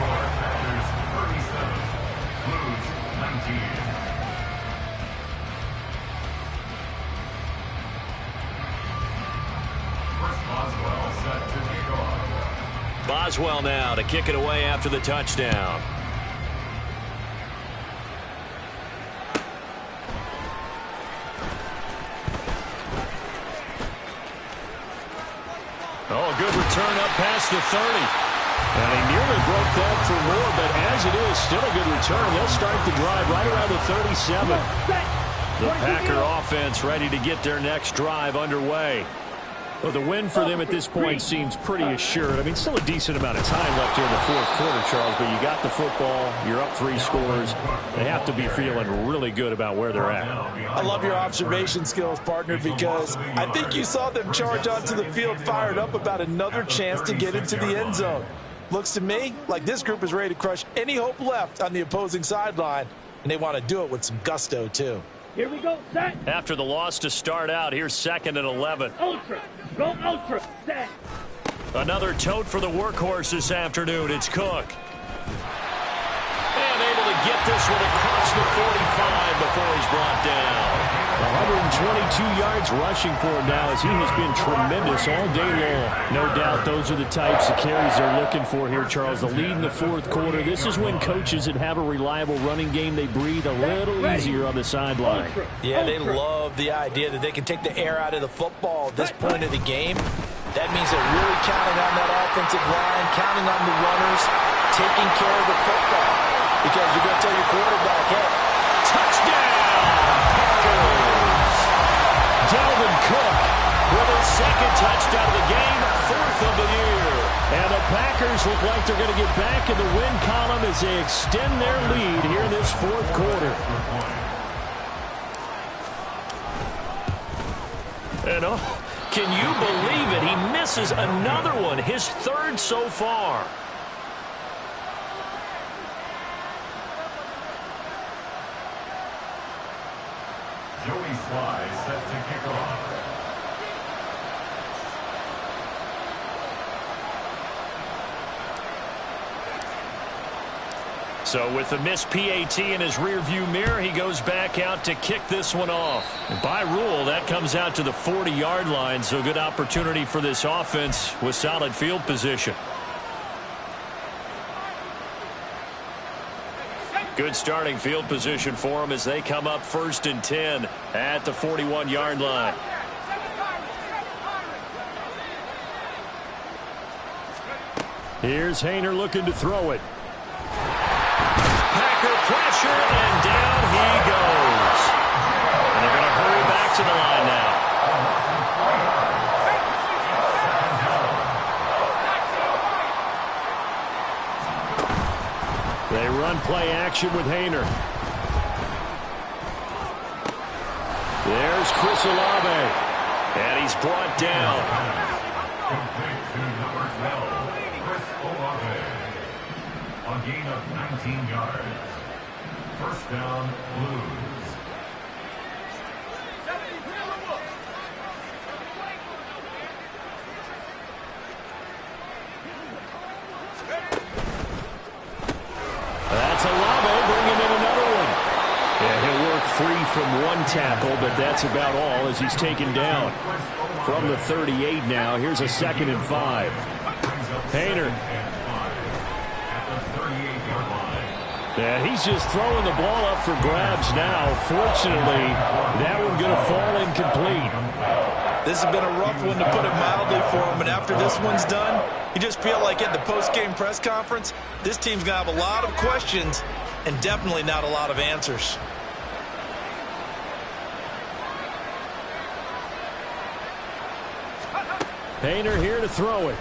Boswell now to kick it away after the touchdown. Oh, a good return up past the 30. And he nearly broke that for more, but as it is, still a good return. They'll start the drive right around the 37. The Packer offense ready to get their next drive underway. Well, the win for them at this point seems pretty assured. I mean, still a decent amount of time left here in the 4th quarter, Charles, but you got the football, you're up 3 scores. They have to be feeling really good about where they're at. I love your observation skills, partner, because I think you saw them charge onto the field fired up about another chance to get into the end zone. Looks to me like this group is ready to crush any hope left on the opposing sideline, and they want to do it with some gusto, too. Here we go, set. After the loss to start out, here's 2nd and 11. Ultra. Go ultra. Set. Another tote for the workhorse this afternoon. It's Cook. And able to get this one across the 45 before he's brought down. 122 yards rushing for him now as he has been tremendous all day long. No doubt those are the types of carries they're looking for here, Charles. The lead in the 4th quarter. This is when coaches that have a reliable running game, they breathe a little easier on the sideline. Yeah, they love the idea that they can take the air out of the football at this point of the game. That means they're really counting on that offensive line, counting on the runners, taking care of the football. Because you're going to tell your quarterback, hey, touchdown, Packers! Dalvin Cook with his 2nd touchdown of the game, 4th of the year. And the Packers look like they're going to get back in the win column as they extend their lead here in this 4th quarter. And can you believe it? He misses another one, his 3rd so far. Joey Sly set to kick off. So with the missed PAT in his rearview mirror, he goes back out to kick this one off. And by rule, that comes out to the 40-yard line, so good opportunity for this offense with solid field position. Good starting field position for them as they come up 1st and 10 at the 41-yard line. Here's Haener looking to throw it. Packer pressure, and down he goes. And they're going to hurry back to the line now. They run play action with Haener. There's Chris Olave. And he's brought down. Complete to number 12, Chris Olave. A gain of 19 yards. First down, Blues. That's Olave bringing in another one. Yeah, he'll work free from one tackle, but that's about all as he's taken down. From the 38 now, here's a 2nd and 5. Haener. Yeah, he's just throwing the ball up for grabs now. Fortunately, that one going to fall incomplete. This has been a rough one, to put it mildly, for him. And after this one's done, you just feel like at the post-game press conference, this team's going to have a lot of questions and definitely not a lot of answers. Haener here to throw it.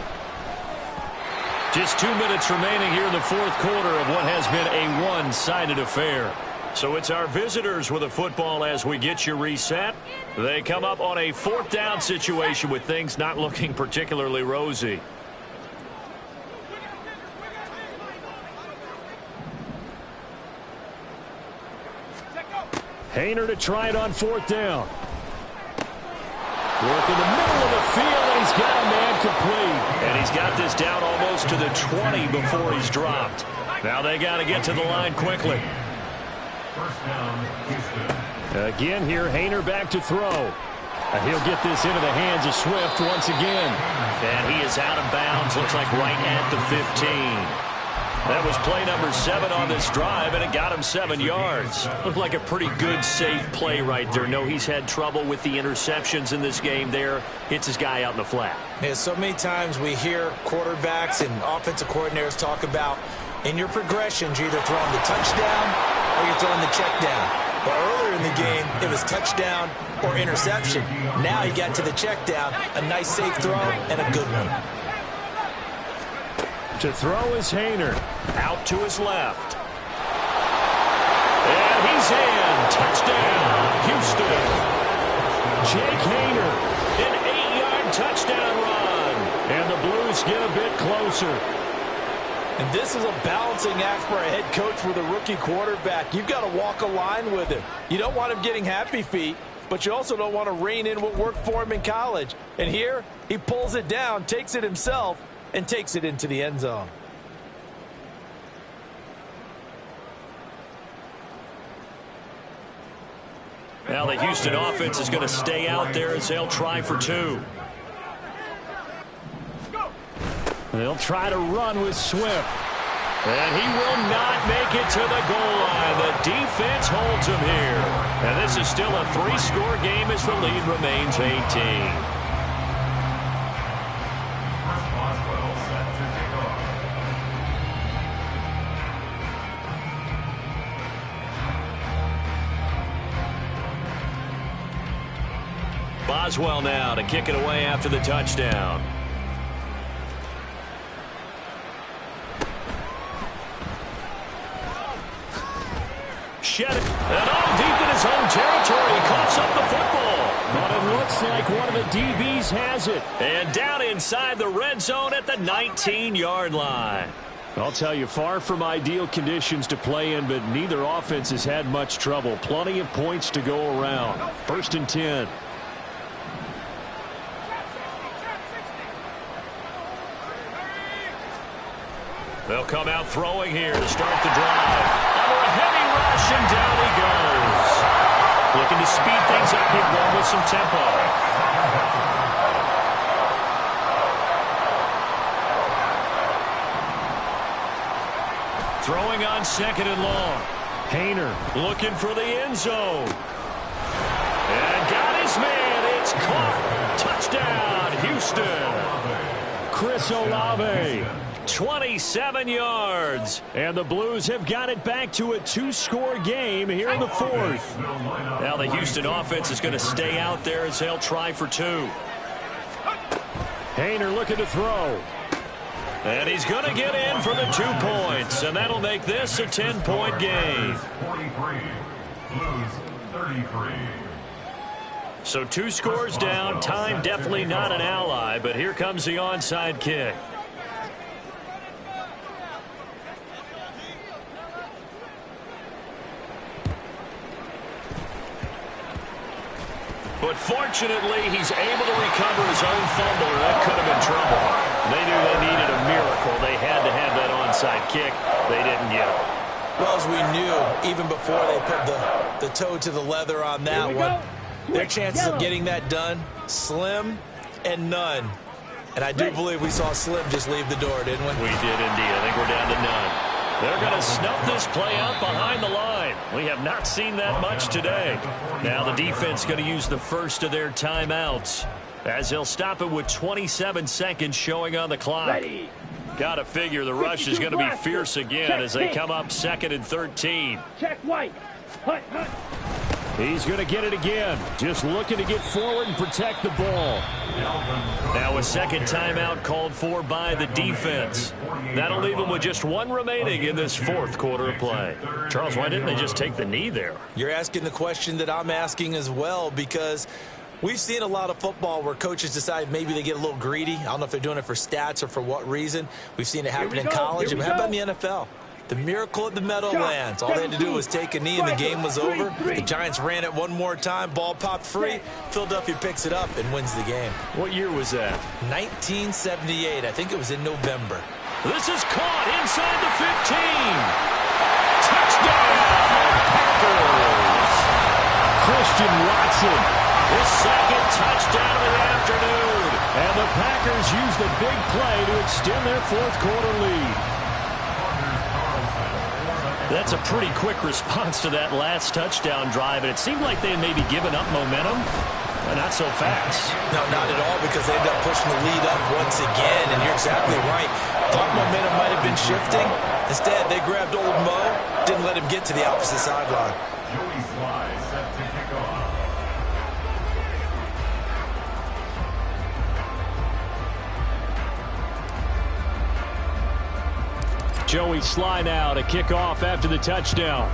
Just 2 minutes remaining here in the fourth quarter of what has been a one-sided affair. So it's our visitors with the football as we get you reset. They come up on a 4th down situation with things not looking particularly rosy. Haener to try it on 4th down. Work in the middle of the field, and he's got a man complete. And he's got this down almost to the 20 before he's dropped. Now they got to get to the line quickly. First down, Houston. Again here, Haener back to throw. And he'll get this into the hands of Swift once again. And he is out of bounds, looks like right at the 15. That was play number 7 on this drive, and it got him 7 yards. Looked like a pretty good, safe play right there. No, he's had trouble with the interceptions in this game there. Hits his guy out in the flat. Yeah, so many times we hear quarterbacks and offensive coordinators talk about in your progressions, you're either throwing the touchdown or you're throwing the check down. But earlier in the game, it was touchdown or interception. Now he got to the check down, a nice safe throw, and a good one. To throw is Haener. Out to his left. And he's in. Touchdown, Houston. Jake Haener, an 8-yard touchdown run. And the Blues get a bit closer. And this is a balancing act for a head coach with a rookie quarterback. You've got to walk a line with him. You don't want him getting happy feet, but you also don't want to rein in what worked for him in college. And here, he pulls it down, takes it himself, and takes it into the end zone. Now the Houston offense is going to stay out there as they'll try for 2. They'll try to run with Swift. And he will not make it to the goal line. The defense holds him here. And this is still a 3-score game as the lead remains 18. Boswell now to kick it away after the touchdown. Shed it. And all deep in his own territory. He coughs up the football. But it looks like one of the DBs has it. And down inside the red zone at the 19-yard line. I'll tell you, far from ideal conditions to play in, but neither offense has had much trouble. Plenty of points to go around. 1st and 10. They'll come out throwing here to start the drive. Under a heavy rush, and down he goes. Looking to speed things up here, going with some tempo. Throwing on 2nd and long. Haener looking for the end zone. And got his man. It's caught. Touchdown, Houston. Chris Olave. 27 yards. And the Blues have got it back to a 2-score game here in the 4th. Now the Houston offense is going to stay out there as they'll try for 2. Haener looking to throw. And he's going to get in for the 2 points. And that'll make this a 10-point game. 43. Blues 33. So 2 scores down. Time definitely not an ally, but here comes the onside kick. But fortunately, he's able to recover his own fumble, or that could have been trouble. They knew they needed a miracle. They had to have that onside kick. They didn't get it. Well, as we knew, even before they put the toe to the leather on that one, their chances of getting that done, slim and none. And I do believe we saw Slim just leave the door, didn't we? We did indeed. I think we're down to none. They're going to snuff this play out behind the line. We have not seen that much today. Now the defense going to use the first of their timeouts, as they'll stop it with 27 seconds showing on the clock. Got to figure the rush is going to be fierce again as they come up 2nd and 13. Check white. Hut, hut. He's going to get it again. Just looking to get forward and protect the ball. Now a second timeout called for by the defense. That'll leave them with just 1 remaining in this 4th quarter of play. Charles, why didn't they just take the knee there? You're asking the question that I'm asking as well, because we've seen a lot of football where coaches decide maybe they get a little greedy. I don't know if they're doing it for stats or for what reason. We've seen it happen in college. And how about in the NFL? The miracle at the Meadowlands. All they had to do was take a knee and the game was over. The Giants ran it one more time. Ball popped free. Philadelphia picks it up and wins the game. What year was that? 1978. I think it was in November. This is caught inside the 15. Touchdown, Packers. Christian Watson, his 2nd touchdown of the afternoon. And the Packers use the big play to extend their 4th quarter lead. That's a pretty quick response to that last touchdown drive, and it seemed like they had maybe given up momentum. Not so fast. No, not at all, because they ended up pushing the lead up once again, and you're exactly right. Thought momentum might have been shifting. Instead, they grabbed old Mo, didn't let him get to the opposite sideline. Joey Sly set to kick off. Joey Sly now to kick off after the touchdown.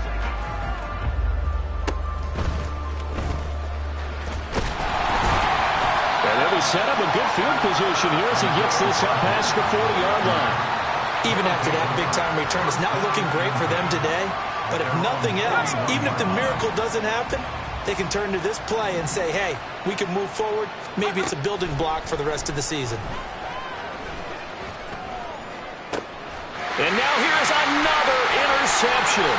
And they'll be set up in good field position here as he gets this up past the 40-yard line. Even after that big-time return, it's not looking great for them today. But if nothing else, even if the miracle doesn't happen, they can turn to this play and say, hey, we can move forward. Maybe it's a building block for the rest of the season. And now here's another interception.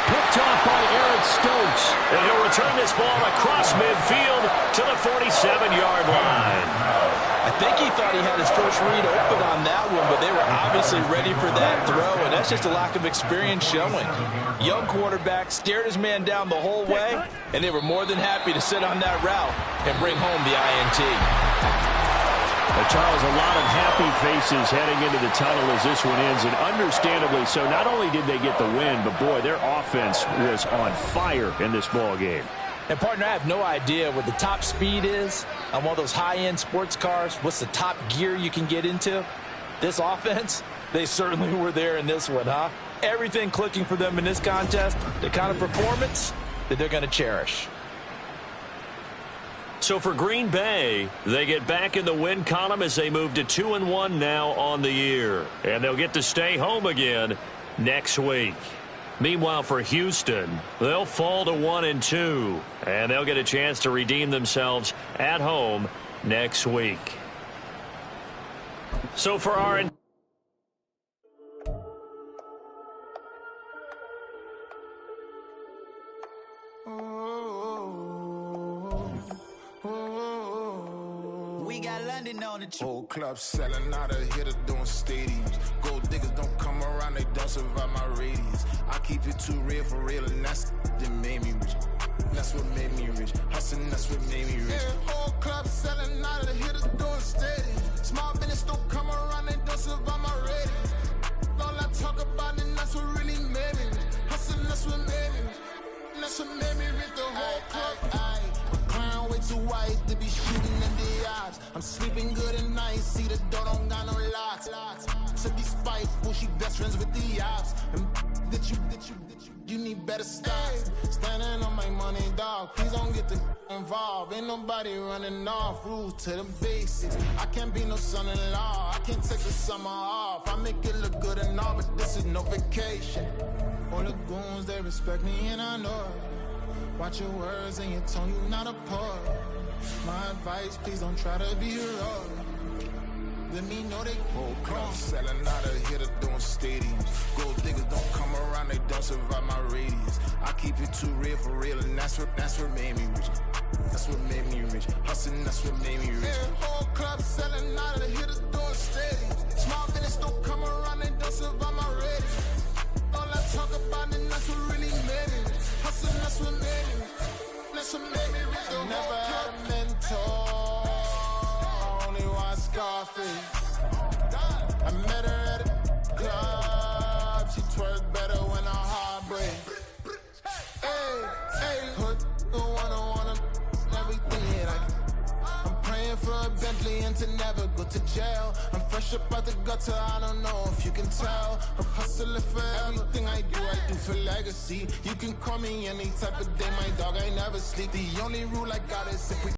Picked off by Eric Stokes. And he'll return this ball across midfield to the 47-yard line. I think he thought he had his first read open on that one, but they were obviously ready for that throw, and that's just a lack of experience showing. Young quarterback stared his man down the whole way, and they were more than happy to sit on that route and bring home the INT. Charles, a lot of happy faces heading into the tunnel as this one ends, and understandably so. Not only did they get the win, but boy, their offense was on fire in this ball game. And partner, I have no idea what the top speed is on one of those high-end sports cars. What's the top gear you can get into? This offense, they certainly were there in this one, huh? Everything clicking for them in this contest, the kind of performance that they're going to cherish. So for Green Bay, they get back in the win column as they move to 2-1 now on the year. And they'll get to stay home again next week. Meanwhile, for Houston, they'll fall to 1-2. And they'll get a chance to redeem themselves at home next week. So for our... Whole club selling out of hitter doing stadiums. Gold diggers don't come around, they don't survive my radius. I keep it too real for real, and that's that made me rich. That's what made me rich. Hustling, that's what made me rich. Yeah, whole club selling out of hitters doing stadiums. Small business don't come around, they don't survive my radius. All I talk about, and that's what really made me rich. Hustling, that's what made me rich. That's what made me rich. The whole club. Crown way too white to be shooting in the eyes. I'm sleeping good at night, see the door don't got no locks. To be spiteful, she best friends with the ops. And that you You need better stocks. Standing on my money, dog. Please don't get involved. Ain't nobody running off. Rules to the basics. I can't be no son-in-law. I can't take the summer off. I make it look good and all, but this is no vacation. All the goons, they respect me and I know it. Watch your words and your tone, you not a poet. My advice, please don't try to be heroic. Let me know they whole club selling out of here to doing stadiums. Gold diggers don't come around, they don't survive my radius. I keep it too real for real, and that's what made me rich. That's what made me rich. Hustling, that's what made me rich. Yeah, whole club selling out of here to doing stadiums. Small business don't come around, they don't survive my radius. All I talk about it, that's what really made me rich. Hustling, that's what made me rich. That's what made me rich. I never had a mentor. Scarface. I met her at a club. She twerk better when her heart breaks. Hey, put the one everything hit. I'm praying for a Bentley and to never go to jail. I'm fresh up out the gutter, I don't know if you can tell. I'm hustling for everything I do for legacy. You can call me any type of day, my dog, I never sleep. The only rule I got is if we